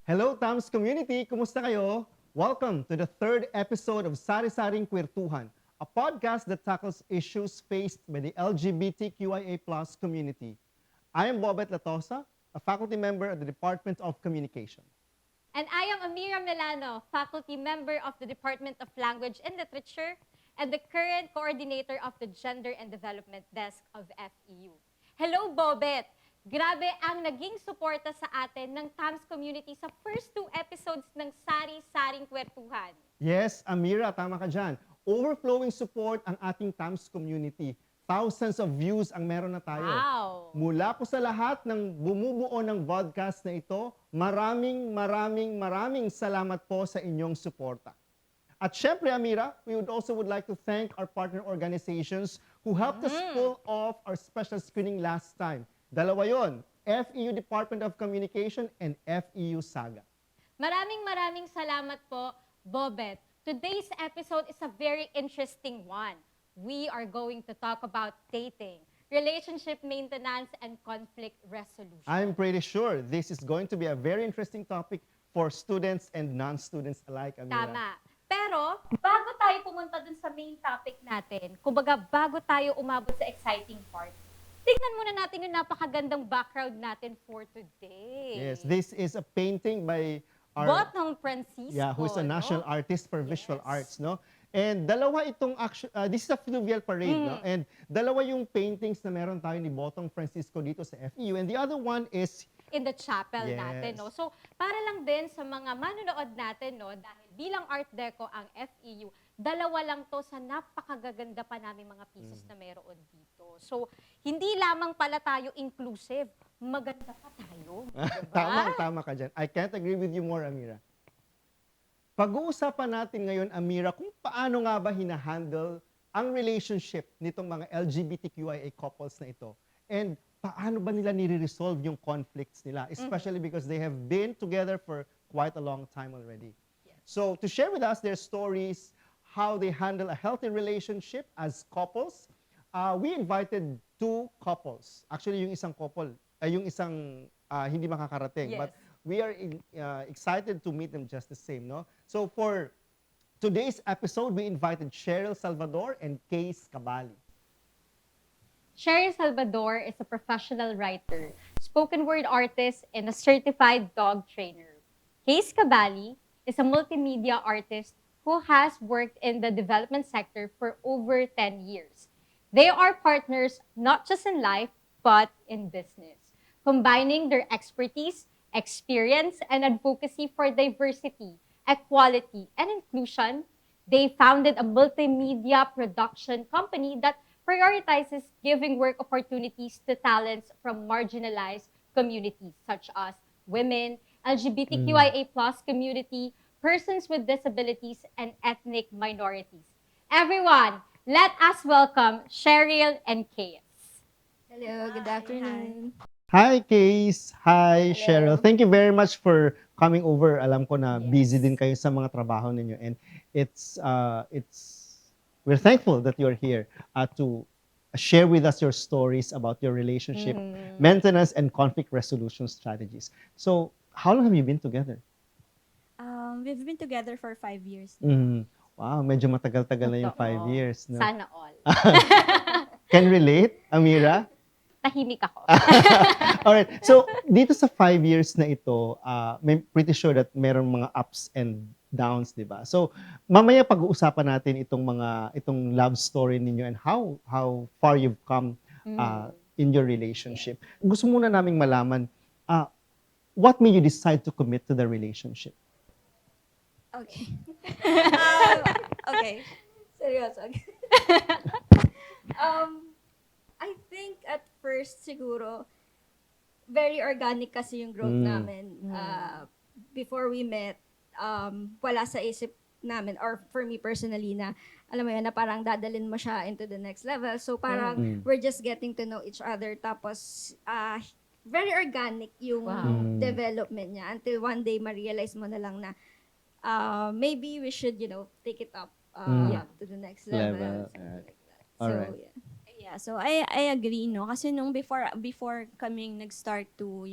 Hello, Tams community! Kumusta kayo? Welcome to the third episode of Sari-saring Queertuhan, a podcast that tackles issues faced by the LGBTQIA+ community. I am Latosa, a faculty member at the Department of Communication. And I am Ameerah Milano, faculty member of the Department of Language and Literature and the current coordinator of the Gender and Development Desk of FEU. Hello, Bobet! Grabe ang naging suporta sa atin ng TAMS community sa first two episodes ng Sari-saring Queertuhan. Yes, Ameerah, tama ka dyan. Overflowing support ang ating Tams community. Thousands of views ang meron na tayo. Wow! Mula po sa lahat ng bumubuo ng vodcast na ito, maraming salamat po sa inyong suporta. At syempre, Ameerah, we would like to thank our partner organizations who helped us pull off our special screening last time. Dalawa yon, FEU Department of Communication and FEU Saga. Maraming salamat po, Bobet. Today's episode is a very interesting one. We are going to talk about dating, relationship maintenance, and conflict resolution. I'm pretty sure this is going to be a very interesting topic for students and non-students alike, Ameerah. Tama. Pero, bago tayo pumunta dun sa main topic natin, kumbaga bago tayo umabot sa exciting part, tingnan muna natin yung napakagandang background natin for today. Yes, this is a painting by our... Botong Francisco. Yeah, who's a national no? artist for visual Yes. arts, no? And dalawa itong this is a fluvial parade, no? And dalawa yung paintings na meron tayo ni Botong Francisco dito sa FEU. And the other one is In the chapel Yes. natin, no? So, para lang din sa mga manonood natin, no? Dahil bilang Art Deco ang FEU, dalawa lang to sa napakagaganda pa namin mga pieces na meron dito. So, hindi lamang pala tayo inclusive, maganda pa tayo. Diba? tama ka dyan. I can't agree with you more, Ameerah. Pag-uusapan natin ngayon, Ameerah, kung paano nga ba hinahandle ang relationship nitong mga LGBTQIA couples na ito. And paano ba nila nire-resolve yung conflicts nila, especially because they have been together for quite a long time already. So to share with us their stories, how they handle a healthy relationship as couples, we invited two couples. Actually, yung isang couple, yung isang hindi makakarating. Yes. But we are excited to meet them just the same, no? So for today's episode, we invited Cheryl Salvador and Case Cabali. Sherry Salvador is a professional writer, spoken word artist, and a certified dog trainer. Case Cabali is a multimedia artist who has worked in the development sector for over 10 years. They are partners not just in life, but in business, combining their expertise, experience, and advocacy for diversity, equality, and inclusion. They founded a multimedia production company that prioritizes giving work opportunities to talents from marginalized communities such as women, LGBTQIA+ community, persons with disabilities, and ethnic minorities. Everyone, let us welcome Cheryl and Case. Hello, good afternoon. Hi, Case. Hi, Hello. Cheryl. Thank you very much for coming over. Alam ko na Yes. busy din kayo sa mga trabaho ninyo. And we're thankful that you're here to share with us your stories about your relationship, maintenance, and conflict resolution strategies. So, how long have you been together? We've been together for 5 years. Wow, medyo matagal-tagal na yung Totoo. 5 years. No? Sana all. Can relate, Ameerah? Tahimik ako. Alright, so dito sa 5 years na ito, may pretty sure that meron mga ups and downs, di ba? So, mamaya pag-uusapan natin itong love story ninyo and how far you've come in your relationship. Gusto muna naming malaman, what made you decide to commit to the relationship? Okay. Okay. Seryoso. I think at first siguro very organic kasi yung growth namin. Before we met, wala sa isip namin or for me personally na alam mo yun na parang dadalin mo siya into the next level. So parang we're just getting to know each other tapos very organic yung development niya until one day ma-realize mo na lang na maybe we should, take it up to the next level. Something like that. So, Alright. yeah. So I agree, no? Kasi nung before kaming nag-start to,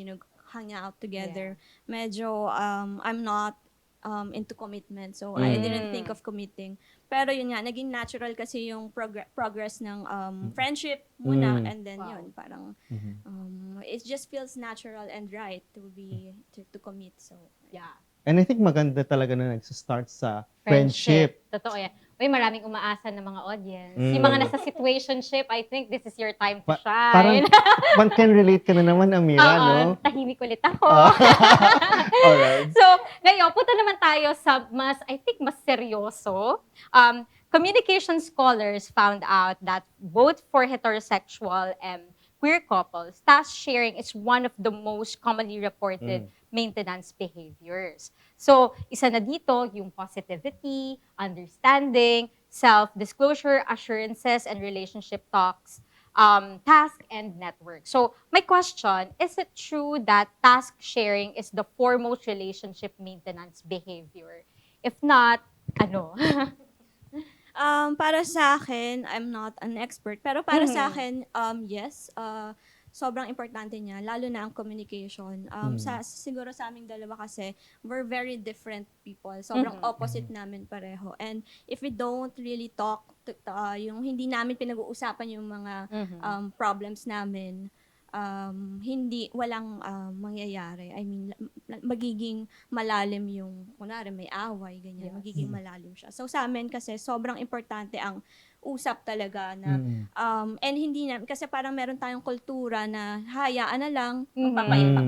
hang out together. Medyo, I'm not into commitment. So, I didn't think of committing. Pero yun nga, naging natural kasi yung progress ng friendship muna. And then yun, parang, it just feels natural and right to commit. So, Yeah. And I think maganda talaga na nagsa-start sa friendship. Totoo yan. Uy, maraming umaasa ng mga audience. Yung mga nasa situationship, I think this is your time to Parang shine. one can relate ka na naman, Ameerah, no? Tahimik ulit ako. Alright. So, ngayon, punta naman tayo sa I think mas seryoso. Communication scholars found out that both for heterosexual and queer couples, task sharing is one of the most commonly reported maintenance behaviors. So, isa na dito yung positivity, understanding, self-disclosure, assurances, and relationship talks, task, and network. So, my question, is it true that task sharing is the foremost relationship maintenance behavior? If not, ano? Para sa akin, I'm not an expert, pero para sa akin, yes, sobrang importante niya, lalo na ang communication. Siguro sa aming dalawa kasi, we're very different people. Sobrang opposite namin pareho. And if we don't really talk, yung hindi namin pinag-uusapan yung mga problems namin, walang mangyayari. I mean, magiging malalim yung, kunwari may away, ganyan, magiging malalim siya. So sa amin kasi, sobrang importante ang usap talaga na, and hindi na, kasi parang meron tayong kultura na hayaan na lang,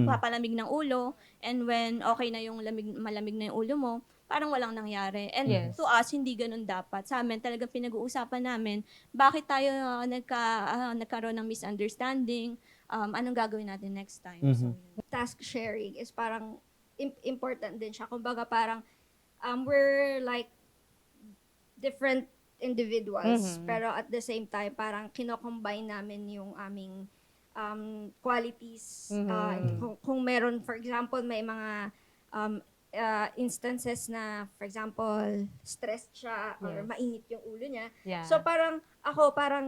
papalamig ng ulo, and when okay na yung malamig na yung ulo mo, parang walang nangyari. And to us, hindi ganun dapat. Sa amin, talagang pinag-uusapan namin, bakit tayo nagkaroon ng misunderstanding, anong gagawin natin next time. So, Task sharing is parang important din siya. Kumbaga parang we're like different individuals, pero at the same time, parang kino-combine namin yung aming qualities. Kung meron, for example, may mga instances na, for example, stressed siya or mainit yung ulo niya. So parang ako, parang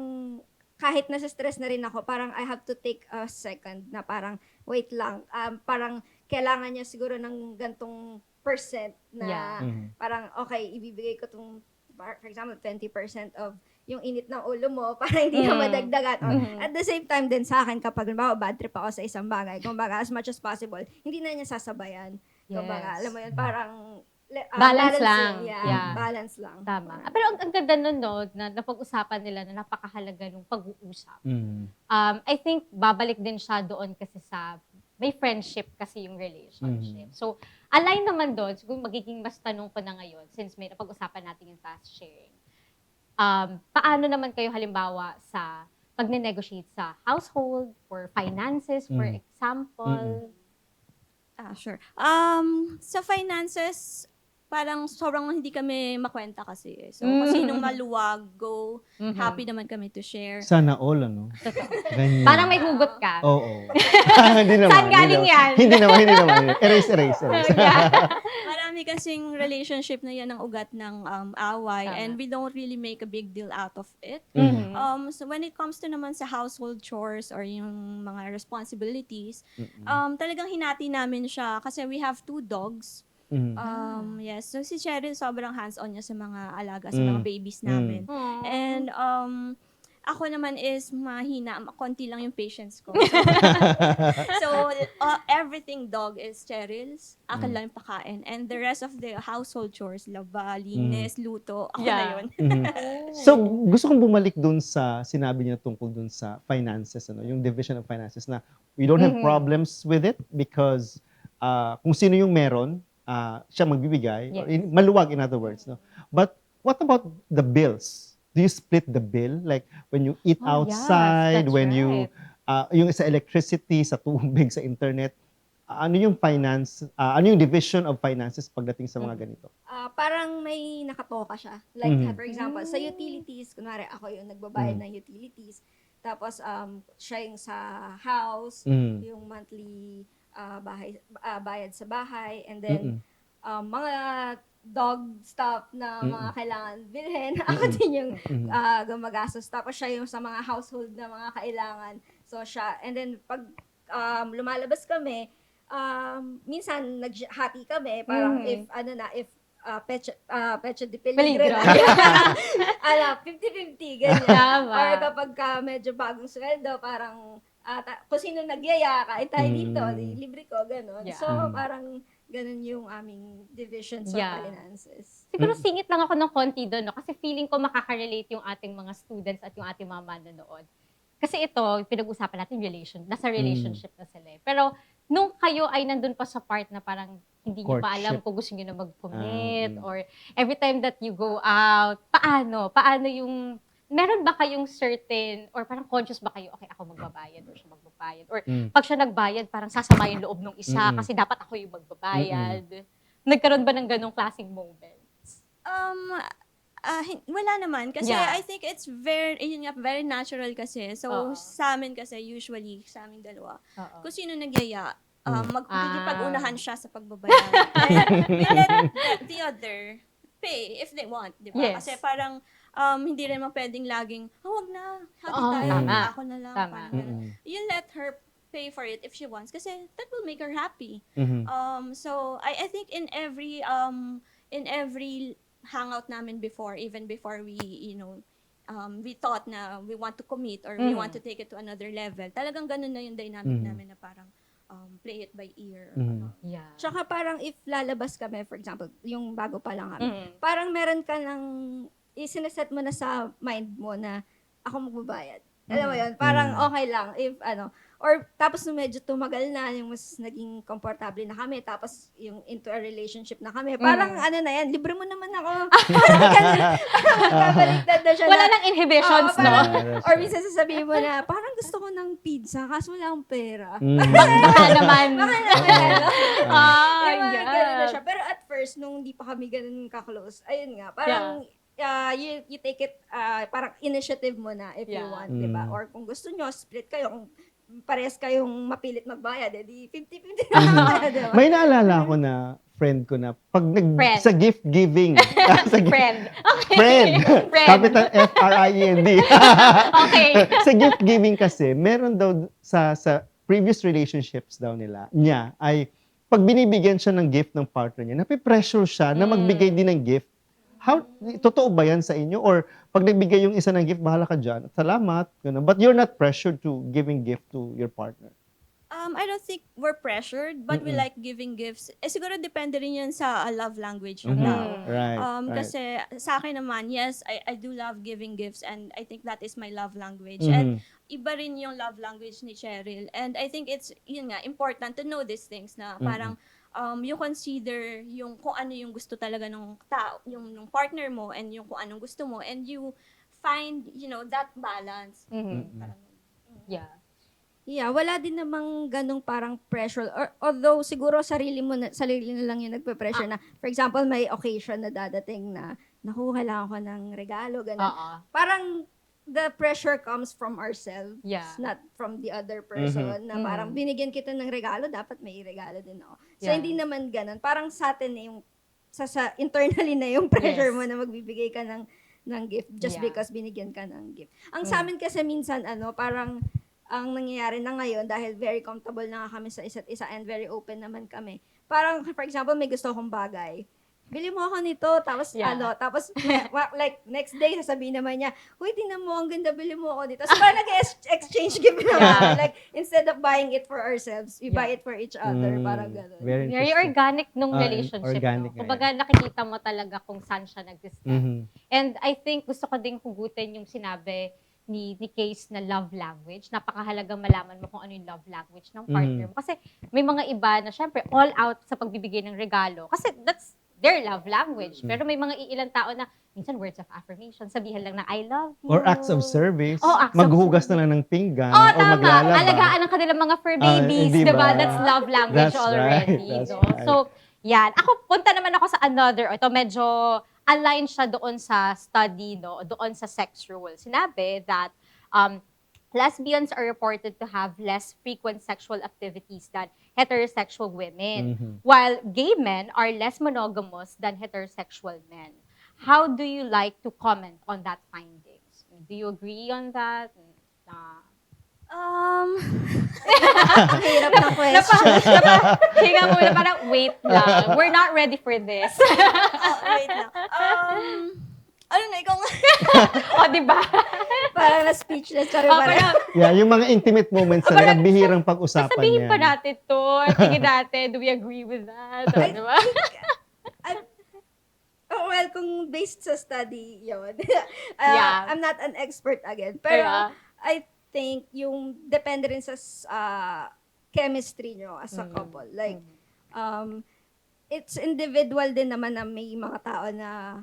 kahit nasa stress na rin ako, parang I have to take a second na parang, wait lang, parang kailangan niya siguro ng gantong percent na parang, okay, ibibigay ko tong, for example, 20% of yung init ng ulo mo para hindi na madagdagan. Or at the same time din sa akin, kapag bad trip ako sa isang bagay, kumbaga, as much as possible, hindi na niya sasabayan. Kumbaga, alam mo yun, parang Balance lang. Balance lang. Tama. Pero ang ganda nun, no, na napag-usapan nila na napakahalaga nung pag-uusap. I think babalik din siya doon kasi sa may friendship kasi yung relationship. So, align naman doon, siguro magiging mas tanong ko na ngayon since may napag-usapan natin yung task sharing. Paano naman kayo halimbawa sa pag-negotiate sa household or finances, for example? Sure. Sa finances, parang sobrang hindi kami makwenta kasi. So, kasi nung maluwag, happy naman kami to share. Sana all, ano? Ganyan. Parang may hugot ka. Oo. Hindi naman. Saan galing yan? Hindi naman. Erase. Marami kasing relationship na yan ang ugat ng away. And we don't really make a big deal out of it. So when it comes to naman sa household chores or yung mga responsibilities, talagang hinati namin siya kasi we have 2 dogs. Yes. So si Cheryl sobrang hands-on niya sa mga alaga, sa mga babies namin. And ako naman is mahina, konti lang yung patience ko. So everything dog is Cheryl's, akin lang yung pakain. And the rest of the household chores, laba, linis, luto, ako na yun. So, gusto kong bumalik dun sa sinabi niya tungkol dun sa finances, ano, yung division of finances na we don't have problems with it because kung sino yung meron, siya magbibigay. Or maluwag, in other words. No? But what about the bills? Do you split the bill? Like when you eat outside, yes, when right. you, yung sa electricity, sa tubig, sa internet, ano yung ano yung division of finances pagdating sa mga ganito? Parang may nakatoka siya. Like, for example, sa utilities, kunwari ako yung nagbabayad ng utilities. Tapos, siya yung sa house, yung monthly bayad sa bahay, and then mga dog stuff na mga kailangan bilhin, ako din yung gumagastos. Tapos siya yung sa mga household na mga kailangan. So siya, and then pag lumalabas kami, minsan naghati kami, parang if, pecho de peligro Peligro. ala, 50-50, ganyan. Tama. Or kapag ka medyo bagong sweldo, parang, kung sino nagyaya, kain tayo dito, libre ko, gano'n. Yeah. So, parang, ganun yung aming division sa Yeah. finances. Siguro singit lang ako ng konti doon, no? Kasi feeling ko makaka-relate yung ating mga students at yung ating mga manonood. Kasi ito, pinag-usapan natin nasa relationship na sila. Pero nung kayo ay nandun pa sa part na parang hindi niyo pa alam Courtship. kung gusto niyo na mag-commit or every time that you go out, paano yung, meron ba kayong certain, or parang conscious ba kayo, okay, ako magbabayad or siya magbabayad? Or pag siya nagbayad, parang sasama yung loob ng isa kasi dapat ako yung magbabayad. Nagkaroon ba ng ganong klaseng moments? Wala naman. Kasi Yeah. I think it's very natural kasi. So, Oo. sa amin kasi, usually, sa aming dalawa, Oo. kung sino nagyaya, magkikipag-unahan siya sa pagbabayad. And we let the other pay if they want, di ba? Yes. Kasi parang, hindi rin naman pwedeng laging, wag na, hati Oo, tayo, tama. ako na lang. Tama. Parang ganun. You let her pay for it if she wants kasi that will make her happy. Mhm. So I think in every hangout namin before, even before we we thought na we want to commit or we want to take it to another level, talagang ganun na yung dynamic namin na parang play it by ear. Yeah. Tsaka parang if lalabas kami, for example, yung bago pa lang kami, Mm. parang meron ka ng, isineset mo na sa mind mo na ako magbabayad. Alam mo yun? Parang okay lang if or tapos nung medyo tumagal na, yung mas naging komportable na kami, tapos yung into a relationship na kami, parang na yan, libre mo naman ako. Parang ganun. Parang magkabaliktad na siya Wala na, nang inhibitions, oo, no? parang, that's or right. minsan sasabihin mo na, parang gusto ko ng pizza, kaso wala akong pera. Baka naman. Diba, ganun na Yeah. siya. Pero at first, nung hindi pa kami ganun ka-close, ayun nga, parang, you take it, parang initiative mo na if you Yeah. want, di ba? Or kung gusto nyo, split kayo. Kung parehas kayong mapilit magbayad, edi 50-50 na kayo, di ba? May naalala ko na friend ko na pag Friend. sa gift giving. Friend. Okay. Friend. Friend. Capital Friend. Okay. Sa gift giving kasi, meron daw sa previous relationships daw niya ay pag binibigyan siya ng gift ng partner niya, napipressure siya na magbigay din ng gift. Totoo ba yan sa inyo? Or pag nagbigay yung isa ng gift, bahala ka dyan. Salamat. Ganun. But you're not pressured to giving gift to your partner. I don't think we're pressured, but we like giving gifts. Siguro depende rin yan sa love language ng tao. Right. Kasi sa akin naman, yes, I do love giving gifts and I think that is my love language. And iba rin yung love language ni Cheryl. And I think it's, yun nga, important to know these things na parang you consider yung kung ano yung gusto talaga ng tao, yung ng partner mo and yung kung anong gusto mo and you find, that balance. Parang, Yeah. Yeah, wala din namang ganong parang pressure. Or, although siguro sarili na lang yung nagpe-pressure na, for example, may occasion na dadating na, naku, kailangan ko ng regalo, gano'n. Parang the pressure comes from ourselves, not from the other person. Na parang binigyan kita ng regalo, dapat may regalo din ako. So, hindi naman ganun. Parang sa atin na yung, sa internally na yung pressure mo na magbibigay ka ng gift just because binigyan ka ng gift. Ang sa amin kasi minsan, parang, ang nangyayari na ngayon, dahil very comfortable na nga kami sa isa't isa and very open naman kami. Parang, for example, may gusto akong bagay. Bili mo ako nito, tapos tapos like next day sasabihin naman niya, "Uy, tingnan mo, ang ganda, bili mo ako nito." So parang nag-exchange gift naman. Like instead of buying it for ourselves, we buy it for each other, parang gano'n. Very Very interesting. organic nung relationship. organic No? nga Kumbaga nakikita mo talaga kung saan siya nag-start. And I think gusto ko ding hugutin yung sinabi ni Case na love language. Napakahalagang malaman mo kung ano yung love language ng partner mo. Kasi may mga iba na syempre all out sa pagbibigay ng regalo. Kasi that's their love language. Pero may mga iilang tao na minsan words of affirmation, sabihan lang na I love you. Or acts of service. Acts of Maghuhugas na lang ng pinggan. Oh, or tama. maglalaba. Alagaan ang kanilang mga fur babies, di diba? ba? That's love language That's already. right. That's No? right. So, yan. Ako, punta naman ako sa another. Ito, medyo aligned siya doon sa study, no? Doon sa sex role. Sinabi that lesbians are reported to have less frequent sexual activities than heterosexual women, while gay men are less monogamous than heterosexual men. How do you like to comment on that findings? Do you agree on that? Ang hirap ng question. Hinga muna, parang wait lang. We're not ready for this. Wait lang. Ano na, ikaw nga. O, di ba? Parang na-speechless. Sorry, O, parang. parang, Yeah, yung mga intimate moments na bihirang pag-usapan sabihin yan. pa natin to. Tingin natin, do we agree with that? O, di ba? Oh, well, kung based sa study yun, Yeah. I'm not an expert again. Pero Diba? I think yung depende rin sa chemistry nyo as a couple. Like, it's individual din naman na may mga tao na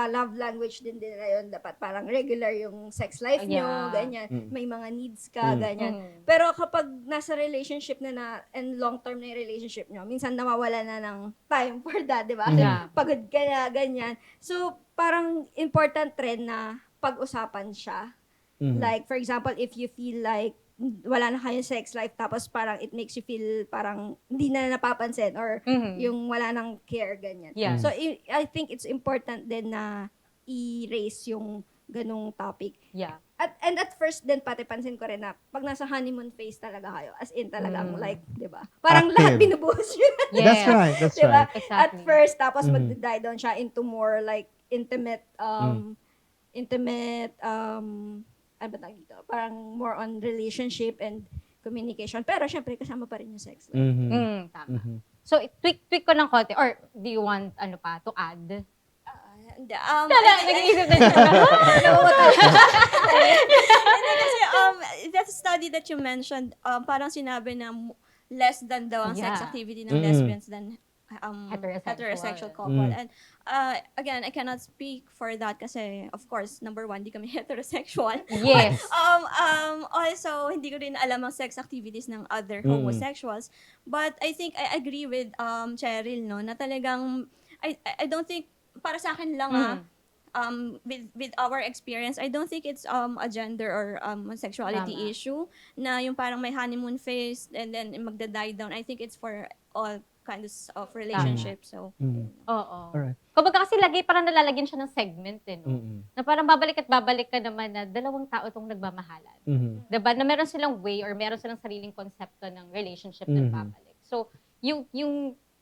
love language din nila yun. Dapat parang regular yung sex life nyo, Yeah. ganyan. May mga needs ka, ganyan. Mm. Pero kapag nasa relationship na and long-term na yung relationship nyo, minsan nawawala na ng time for that, di ba? Kasi Yeah. pagod ka na, ganyan. So, parang important rin na pag-usapan siya. Like, for example, if you feel like wala na kayong sex life, tapos parang it makes you feel parang hindi na napapansin or yung wala nang care, ganyan. Yeah. So, I think it's important din na i-raise yung ganung topic. Yeah. And at first din, pati pansin ko rin na pag nasa honeymoon phase talaga kayo, as in talagang like, di ba? Parang Active. lahat binubuhos yun. Yes. That's right, that's Di ba? right. At Exactly. first, tapos mag-die down siya into more like intimate, ano ba tawag dito? Parang more on relationship and communication. Pero syempre, kasama pa rin yung sex life. Tama. So, tweak ko ng konti. Or, do you want, ano pa, to add? Hindi, Nag-iisip na siya. Hindi kasi, that study that you mentioned, parang sinabi na less than daw ang sex Yeah. activity ng lesbians than Heterosexual. heterosexual couple. And again, I cannot speak for that kasi, of course, number one, di kami heterosexual. Yes. Also, hindi ko rin alam ang sex activities ng other homosexuals. But I think I agree with Cheryl, no, na talagang, I don't think, para sa akin lang with our experience, I don't think it's a gender or sexuality Tama. issue na yung parang may honeymoon phase and then magda-die down. I think it's for all kinds of relationships. So, Oo. Alright. Kumbaga kasi lagi parang nalalagyan siya ng segment, eh, no? Na parang babalik at babalik ka naman na dalawang tao itong nagmamahalan. Diba? Na meron silang way or meron silang sariling konsepto ng relationship na babalik. So, yung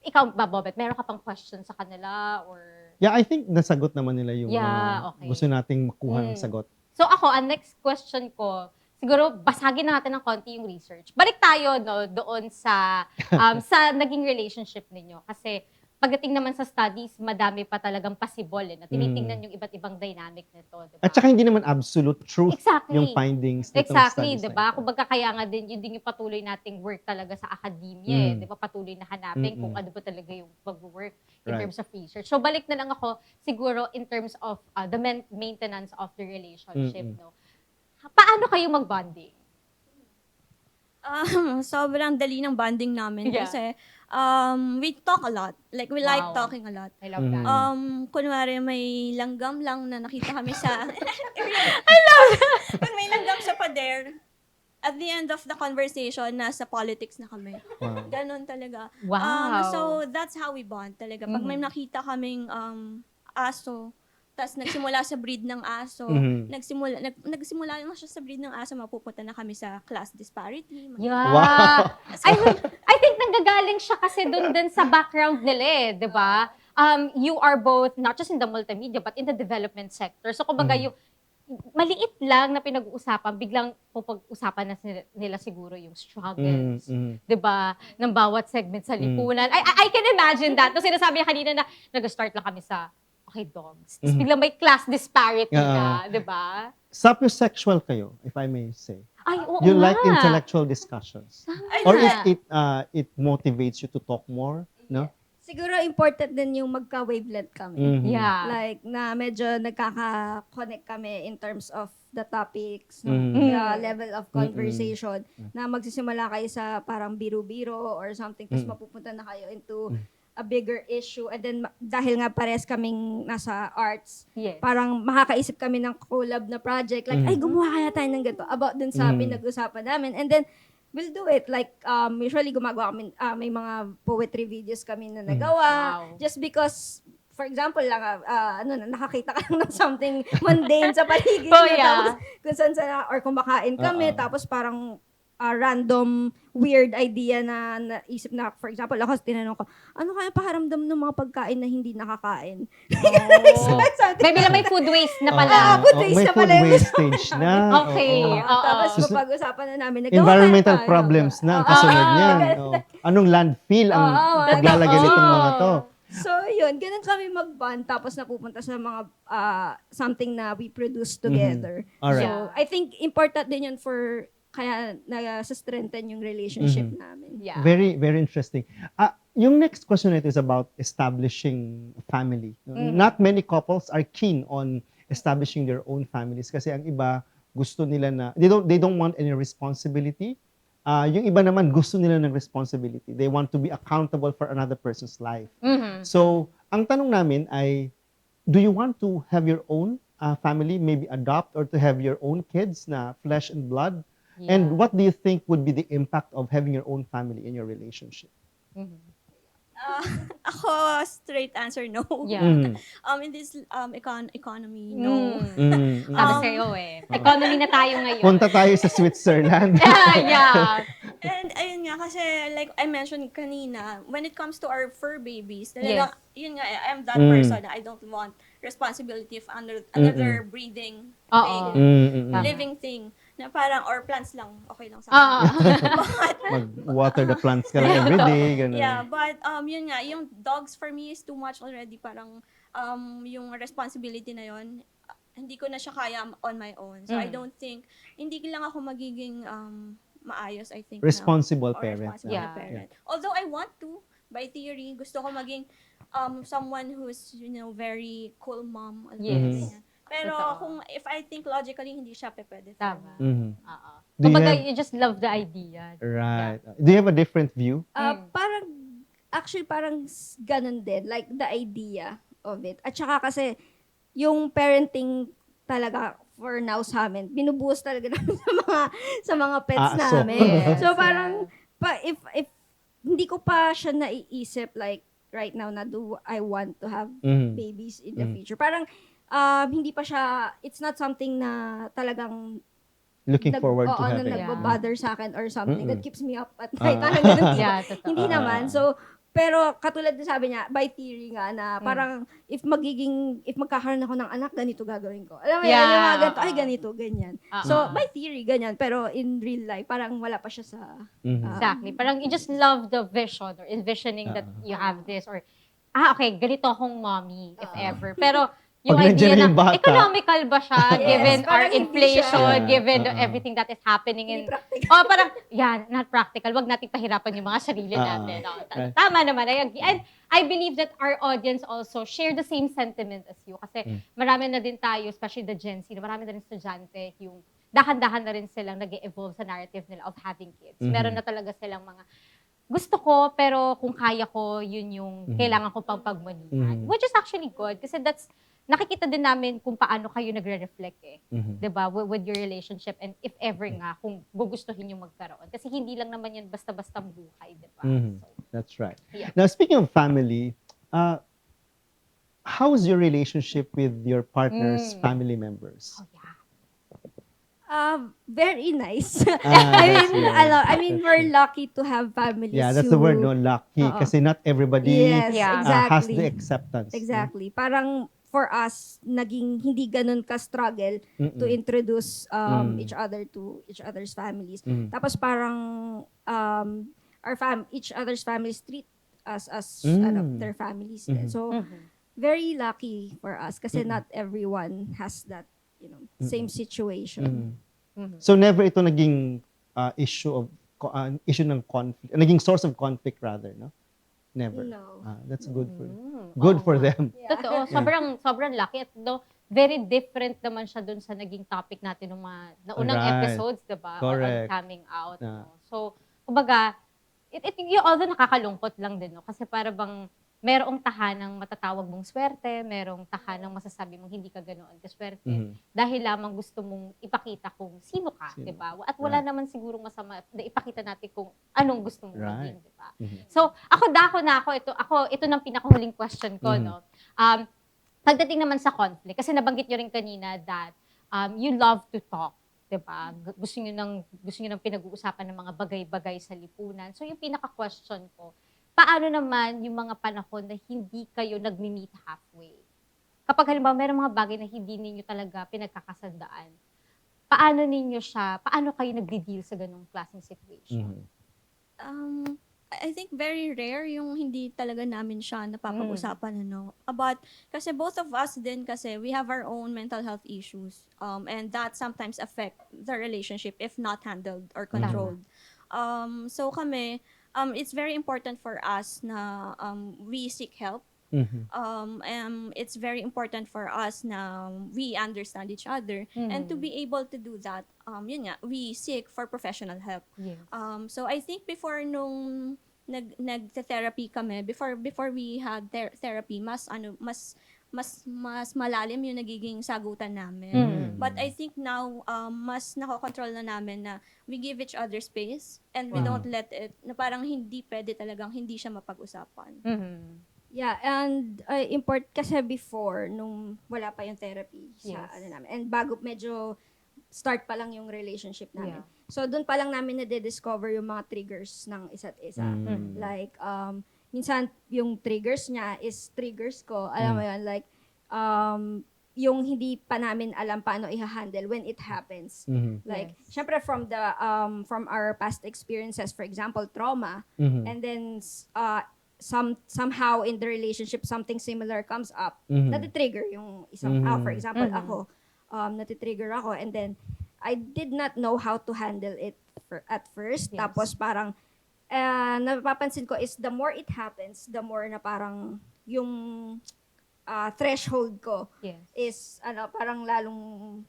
ikaw, Babobet, meron ka pang question sa kanila or... Yeah, I think nasagot naman nila yung Yeah, mga okay. gusto nating makuha ng sagot. So ako, ang next question ko, siguro basagin na natin ng konti yung research. Balik tayo no doon sa sa naging relationship ninyo kasi pagdating naman sa studies, madami pa talagang possible na tinitingnan yung iba't ibang dynamic nito, di ba? At saka hindi naman absolute truth Exactly. yung findings nitong Exactly, studies di na ba? ito. Kumbaga kaya nga din, yun din yung patuloy nating work talaga sa academia, di ba? Patuloy na hanapin kung ano ba talaga yung pag-work in Right. terms of research. So balik na lang ako siguro in terms of the maintenance of the relationship, no? Paano kayo mag-bonding? sobrang dali ng bonding namin Yeah. kasi we talk a lot. Like, we like Wow. talking a lot. I love that. Kunwari may langgam lang na nakita kami sa... I love Kung may langgam sa pader, at the end of the conversation, nasa politics na kami. Wow. Ganon talaga. Wow. So, that's how we bond talaga. Pag may nakita kaming aso, tas nagsimula sa breed ng aso, nagsimula na siya sa breed ng aso, mapupunta na kami sa class disparity. Yeah. Wow. I think nanggagaling siya kasi doon din sa background nila eh, di ba? You are both, not just in the multimedia, but in the development sector. So, kumbaga yung maliit lang na pinag-uusapan, biglang pupag-usapan na nila siguro yung struggles, di ba, ng bawat segment sa lipunan. I can imagine that. No, sinasabi niya kanina na nag-start lang kami sa dogs. Tapos biglang may class disparity na, di ba? Sapiosexual kayo, if I may say. Ay, oo You nga. like intellectual discussions. Or if it motivates you to talk more, no? Siguro important din yung magka-wavelength kami. Yeah. Like, na medyo nagkaka-connect kami in terms of the topics, Mm-hmm. the level of conversation, na magsisimula kayo sa parang biro-biro or something, tapos mapupunta na kayo into a bigger issue. And then, dahil nga pares kaming nasa arts, Yes. parang makakaisip kami ng collab na project. Like, ay, gumawa kaya tayo ng ganito about dun sa pinag-usapan namin. And then, we'll do it. Like, usually gumagawa kami, may mga poetry videos kami na nagawa. Wow. Just because for example lang, nakakita ka lang ng something mundane sa paligid Oh, mo, yeah. tapos kung saan or kumakain kami, tapos parang random weird idea na naisip na, for example, ako tinanong ko, ano kaya pakiramdam ng mga pagkain na hindi nakakain? Maybe lang may food waste na pala. food waste may na food pala yung- wastage na. Okay. Oo. Tapos Sus- mapag-usapan na namin, nagawa Environmental kaya tayo. problems na ang Oo. kasunod niyan. Anong landfill ang Oo, paglalagay totoo. nitong mga to? So, yun, ganun kami mag-bond, tapos napupunta sa mga something na we produce together. Alright. So, I think important din yun for, kaya nasa-strengthen yung relationship namin. Yeah. Very, very interesting. Yung next question nito is about establishing a family. Not many couples are keen on establishing their own families kasi ang iba gusto nila na they don't want any responsibility. Yung iba naman gusto nila ng responsibility. They want to be accountable for another person's life. So, ang tanong namin ay, do you want to have your own family, maybe adopt or to have your own kids na flesh and blood? Yeah. And what do you think would be the impact of having your own family in your relationship? Ako, straight answer, no. Yeah. In this economy, no. Sabi sa'yo economy na tayo ngayon. Punta tayo sa Switzerland. Yeah. And ayun nga, kasi like I mentioned kanina, when it comes to our fur babies, talaga, yun nga, I'm that person na I don't want responsibility of another breathing thing, living thing, na parang, or plants lang, okay lang sa akin. Mag-water the plants ka lang every day. Ganun. Yeah, but yun nga, yung dogs for me is too much already. Parang yung responsibility na yun, hindi ko na siya kaya on my own. So I don't think, hindi lang ako magiging maayos, I think. Responsible or parent. responsible Yeah. parent. Although I want to, by theory, gusto ko maging someone who's, very cool mom. Yes. Pero Totoo. kung if I think logically, hindi siya pwede. Tama. Do you Kumbaga, have- you just love the idea. Right. Do you have a different view? Parang ganun din, like the idea of it. At saka kasi, yung parenting talaga for now sa amin, binubuhos talaga namin sa mga pets Aso. namin. Yes, So parang, if hindi ko pa siya naiisip, like, right now na do I want to have babies in the future. Parang, hindi pa siya, it's not something na talagang Looking forward to na having. nagbabother sa akin or something that keeps me up at night. Parang ganun. Yeah, totoo. Hindi naman. So, pero katulad na sabi niya, by theory nga na parang if magkakaroon ako ng anak, ganito gagawin ko. Alam mo yan, yung mga ganito, ay ganito, ganyan. So, by theory, ganyan. Pero in real life, parang wala pa siya sa... Exactly. Parang you just love the vision or envisioning that you have this or, okay, ganito akong mommy, if ever. Pero, yung Pag nandiyan idea na na, yung bata. economical ba siya, given our parang hindi inflation, siya. given everything that is happening in... Hindi practical. Parang, not practical. Wag nating pahirapan yung mga sarili natin. Right. Tama naman. I agree. And I believe that our audience also share the same sentiment as you. Kasi marami na din tayo, especially the Gen Z, marami na rin estudyante, yung dahan-dahan na rin silang nag-evolve sa narrative nila of having kids. Meron na talaga silang mga gusto ko, pero kung kaya ko, yun yung kailangan ko pang pagmanihan. Which is actually good kasi that's nakikita din namin kung paano kayo nagre-reflect 'di ba? With your relationship and if ever nga kung gugustuhin yung magkaroon kasi hindi lang naman yan basta-basta buhay, 'di ba? So, That's right. Yeah. Now, speaking of family, how's your relationship with your partner's family members? oh yeah. Very nice. That's very- I mean, we're lucky to have families. Yeah, that's the word, no? Lucky. Kasi not everybody Yes, Yeah. has exactly. the acceptance. Exactly. Parang for us, naging hindi ganun ka-struggle to introduce each other to each other's families. Tapos parang each other's families treat us as their families. So, very lucky for us kasi not everyone has that, same situation. So never ito naging issue ng conflict, naging source of conflict rather, no? Never. No. That's good for good for them. Totoo. Sobrang lucky at very different naman siya dun sa naging topic natin ng mga naunang Right. episodes, 'di ba? On Correct. coming out. Yeah. No? So, kumbaga, yung although nakakalungkot lang din, no? Kasi para bang merong tahanang matatawag mong swerte, merong tahanang masasabi mong hindi ka ganoon kaswerte. Dahil lamang gusto mong ipakita kung sino ka, 'di ba? At wala naman sigurong masama na ipakita natin kung anong gusto mong maging, 'di ba? So, ako ito nang pinakahuling question ko, no. Pagdating naman sa conflict, kasi nabanggit nyo rin kanina that you love to talk, 'di ba? Gusto niyo nang pinag-uusapan ng mga bagay-bagay sa lipunan. So yung pinaka-question ko, paano naman yung mga panahon na hindi kayo nagmi-meet halfway? Kapag halimbawa merong mga bagay na hindi ninyo talaga pinagkakasandaan, paano kayo nagde-deal sa ganung klaseng situation? I think very rare yung hindi talaga namin siya napapag-usapan, about, kasi both of us din kasi, we have our own mental health issues, and that sometimes affect the relationship if not handled or controlled. So kami, it's very important for us na we seek help. It's very important for us na we understand each other, and to be able to do that, yun nga, we seek for professional help. Yes. So I think before nung nag-therapy kami, before we had therapy, mas malalim yung nagiging sagutan namin. But I think now, mas nakokontrol na namin na we give each other space, and we don't let it, na parang hindi pwede talagang hindi siya mapag-usapan. Yeah, and kasi before, nung wala pa yung therapy sa Yes. namin, and bago medyo start pa lang yung relationship namin. Yeah. So, doon pa lang namin na-discover yung mga triggers ng isa't isa. Like, minsan, yung triggers niya is triggers ko. Alam mo yun, like, yung hindi pa namin alam paano i-handle when it happens. Like, syempre from our past experiences, for example, trauma, and then somehow in the relationship something similar comes up, nati-trigger yung isang for example, ako, nati-trigger ako, and then I did not know how to handle it at first. Yes. Tapos parang napapansin ko is the more it happens, the more na parang yung threshold ko Yes. is parang lalong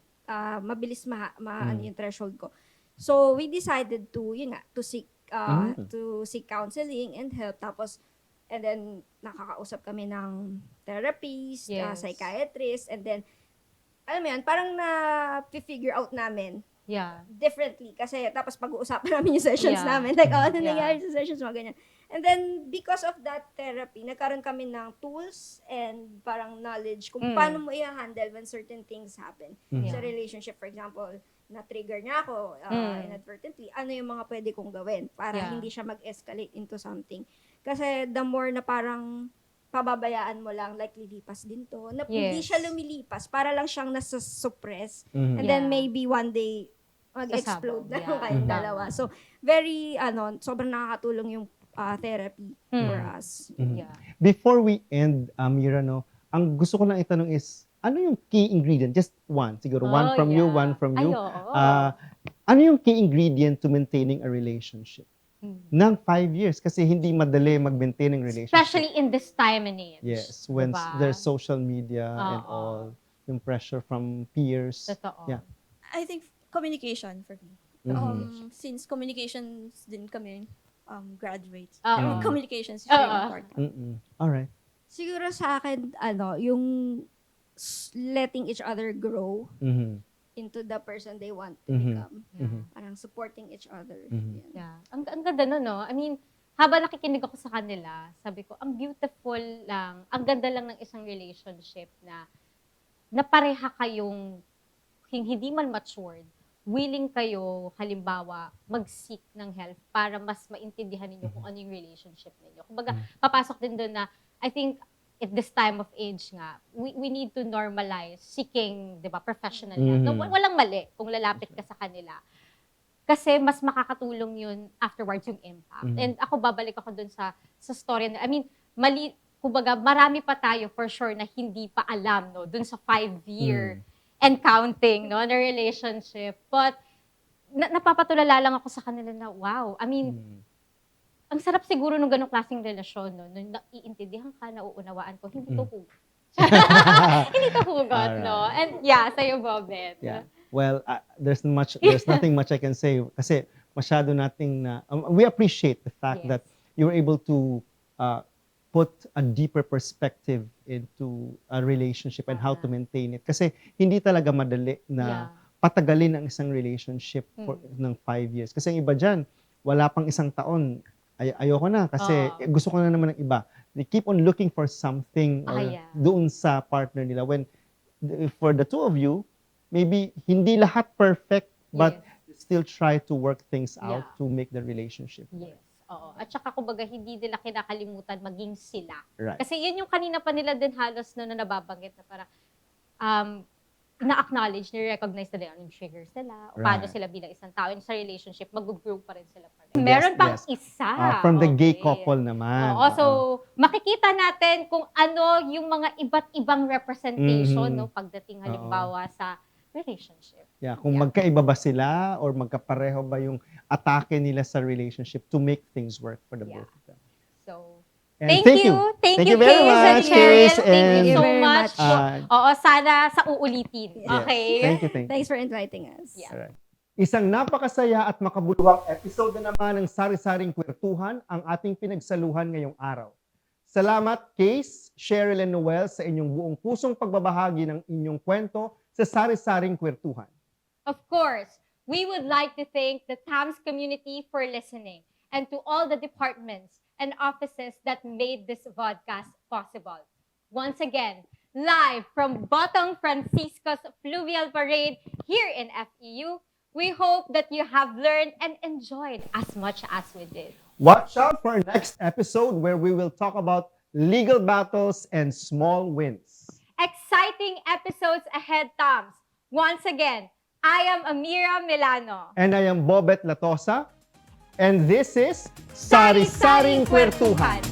mabilis ano yung threshold ko. So we decided to seek counseling and help. Tapos and then nakakausap kami ng therapist, Yes. psychiatrist, and then alam mo yan, parang na-figure out namin Yeah. differently. Kasi tapos pag-uusapan namin yung sessions Yeah. namin. Like, ano Yeah. nangyari sa sessions, mga ganyan. And then, because of that therapy, nagkaroon kami ng tools and parang knowledge kung paano mo i-handle when certain things happen sa Yeah. relationship. For example, na-trigger niya ako inadvertently. Ano yung mga pwede kong gawin para Yeah. hindi siya mag-escalate into something. Kasi the more na parang pababayaan mo lang, like lilipas din to. Na hindi Yes. siya lumilipas, para lang siyang nasa-suppress. And then Yeah. maybe one day, mag-explode Sasabog, na yeah. yung kayong dalawa. So, very, sobrang nakakatulong yung therapy for us. Yeah. Before we end, Ameerah, no, ang gusto ko lang itanong is, ano yung key ingredient? Just one, siguro. One from you, one from you. Ay, oo. Ano yung key ingredient to maintaining a relationship? Ng 5 years. Kasi hindi madali mag-maintain ng relationship. Especially in this time and age. Yes, when Diba? there's social media and Oo. all, yung pressure from peers. Totoo. Yeah. I think communication for me. Since communications din kami graduates, Oo. communication is very Oo. important. All right. Siguro sa akin, yung letting each other grow into the person they want to become. Parang supporting each other. Yan. Yeah. Ang ganda nun, no? I mean, habang nakikinig ako sa kanila, sabi ko, ang beautiful lang, ang ganda lang ng isang relationship na pareha kayong hindi man matured, willing kayo, halimbawa, mag-seek ng help para mas maintindihan ninyo kung ano yung relationship ninyo. Kumbaga, papasok din doon na, I think, at this time of age nga, we need to normalize seeking, di ba, professional help. No, walang mali kung lalapit ka sa kanila. Kasi mas makakatulong yun afterwards yung impact. And ako, babalik ako dun sa story. I mean, kumbaga, marami pa tayo for sure na hindi pa alam, no, dun sa 5-year and counting, no, na relationship. But, napapatulala lang ako sa kanila na, wow, I mean, ang sarap siguro nung ganong klaseng relasyon, no? Nung naiintindihan ka, nauunawaan ko, hindi to hugot. Hindi to hugot, no? And yeah, sa'yo, Bobet. Yeah. Well, there's nothing much I can say kasi masyado nating we appreciate the fact Yes. that you were able to put a deeper perspective into a relationship and how to maintain it. Kasi hindi talaga madali na patagalin ang isang relationship for ng 5 years. Kasi ang iba dyan, wala pang isang taon, ayoko na kasi gusto ko na naman ng iba. They keep on looking for something or doon sa partner nila. When for the two of you, maybe hindi lahat perfect, but still try to work things out to make the relationship. Yes. Oo. At saka kumbaga hindi nila kinakalimutan maging sila. Right. Kasi yun yung kanina pa nila din halos na nababanggit na parang na-acknowledge, ni-recognize nila anong triggers nila, o paano sila bilang isang tao sa relationship, mag-grow pa rin sila pa rin. Meron pang isa. From the gay couple naman. Oo, so makikita natin kung ano yung mga iba't ibang representation no pagdating halimbawa sa relationship. Yeah, kung magkaiba ba sila or magkapareho ba yung atake nila sa relationship to make things work for the both of them. So, And thank you. Thank you, very Case much, and Cheryl. Case, Thank you and so very much. much. Oo, sana sa uulitin. Okay? Thank you. Thanks for inviting us. Yeah. Alright. Isang napakasaya at makabuluhang episode na naman ng Sari-saring Queertuhan ang ating pinagsaluhan ngayong araw. Salamat, Case, Cheryl, and Noel sa inyong buong pusong pagbabahagi ng inyong kwento sa Sari-saring Queertuhan. Of course, we would like to thank the TAMS community for listening and to all the departments and offices that made this vodcast possible. Once again, live from Botong Francisco's Fluvial Parade here in FEU, we hope that you have learned and enjoyed as much as we did. Watch out for our next episode where we will talk about legal battles and small wins. Exciting episodes ahead, TAMS. Once again, I am Ameerah Milano. And I am Bobet Latosa. And this is Sari-saring Queertuhan.